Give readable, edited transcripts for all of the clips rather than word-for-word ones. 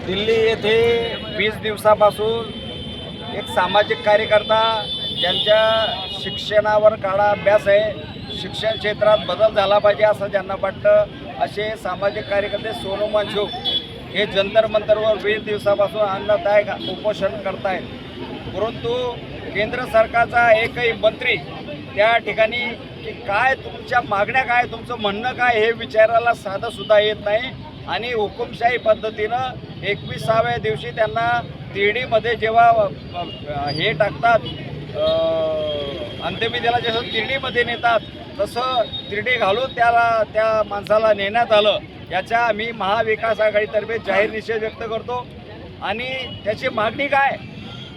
दिल्ली येथे 20 दिवसापासून एक सामाजिक कार्यकर्ता ज्यांच्या शिक्षणावर काळा अभ्यास आहे, शिक्षण क्षेत्रात बदल झाला पाहिजे असं ज्यांना वाटतं, असे सामाजिक कार्यकर्ते सोनू मंचू हे जंतर मंतरवर 20 दिवसापासून अन्नदायक उपोषण करतायत। परंतु केंद्र सरकारचा एकही मंत्री त्या ठिकाणी की काय तुमच्या मागण्या काय, तुमचं म्हणणं काय हे विचारायला साधंसुद्धा येत नाही। आणि हुकुमशाही पद्धतीनं 21व्या दिवशी त्यांना तिरडीमध्ये जेव्हा हे टाकतात, अंत्यविधीला जसं तिरडीमध्ये नेतात तसं तिरडी घालून त्या माणसाला नेण्यात आलं। याचा आम्ही महाविकास आघाडीतर्फे जाहीर निषेध व्यक्त करतो। आणि त्याची मागणी काय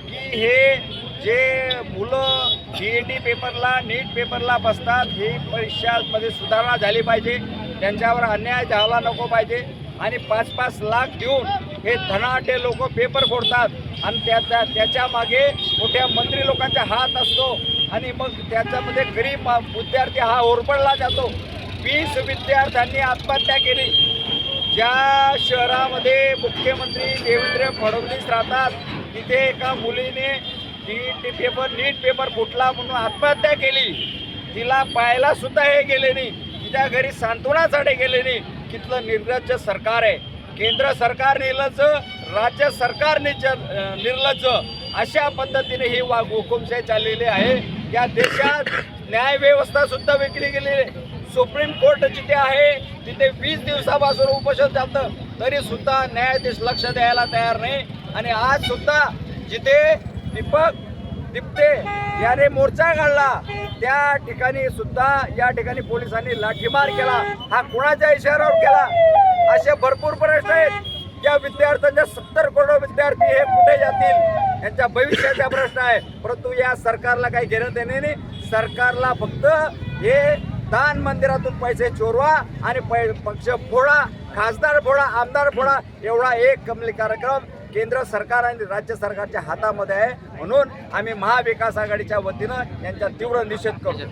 की हे जे मुलं GAT पेपरला, नीट पेपरला बसतात, ही परीक्षांमध्ये सुधारणा झाली पाहिजे, त्यांच्यावर अन्याय झाला नको पाहिजे। आणि 5-5 लाख देऊन हे धनाढ्य लोक पेपर फोडतात आणि त्याच्या मागे मोठ्या मंत्री लोकांचा हात असतो आणि मग त्याच्यामध्ये गरीब विद्यार्थी हा ओरबडला जातो। 20 विद्यार्थ्यांनी आत्महत्या केली। ज्या शहरामध्ये मुख्यमंत्री देवेंद्र फडणवीस राहतात तिथे एका मुलीने नीट पेपर फुटला म्हणून आत्महत्या केली। तिला पाहायला सुद्धा हे गेले नाही, तिच्या घरी सांत्वनासाठी गेले नाही। कितलं निर्लज्ज सरकार आहे, केंद्र सरकार निर्लज्ज, राज्य सरकार निर्लज्ज, अशा पद्धतीने ही हुकुमशाही चाललेली आहे। या देशात न्यायव्यवस्था सुद्धा विकली गेली आहे। सुप्रीम कोर्ट जिथे आहे तिथे 20 दिवसापासून उपोषण चालतं, तरी सुद्धा न्यायाधीश लक्ष द्यायला तयार नाही। आणि आज सुद्धा जिथे दीप्ते याने मोर्चा काढला त्या ठिकाणी सुद्धा या ठिकाणी पोलिसांनी लाठीमार केला। हा कोणाच्या इशाऱ्यावर केला? असे भरपूर प्रश्न आहेत। या विद्यार्थ्यांच्या 70 करोड विद्यार्थी हे कुठे जातील, यांच्या भविष्याचा प्रश्न आहे। परंतु या सरकारला काही घेणं देणे नाही। सरकारला फक्त हे दान मंदिरातून पैसे चोरवा आणि पक्ष फोडा, खासदार फोडा, आमदार फोडा, एवढा एक कमली कार्यक्रम केंद्र सरकार आणि राज्य सरकारच्या हातामध्ये आहे। म्हणून आम्ही महाविकास आघाडीच्या वतीनं यांचा तीव्र निषेध करतो।